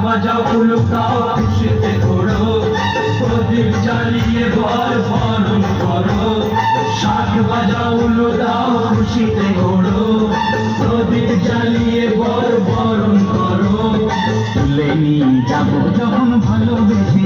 বাজাও উলুকাও খুশিতে ঘোরো, প্রদীপ জ্বালিয়ে বর বরণ করো। শাঁখ বাজাও উলু দাও খুশিতে ঘোরো, প্রদীপ জ্বালিয়ে বর বরণ করো। তুলে নিয়ে যাবো যখন ভালোবেসে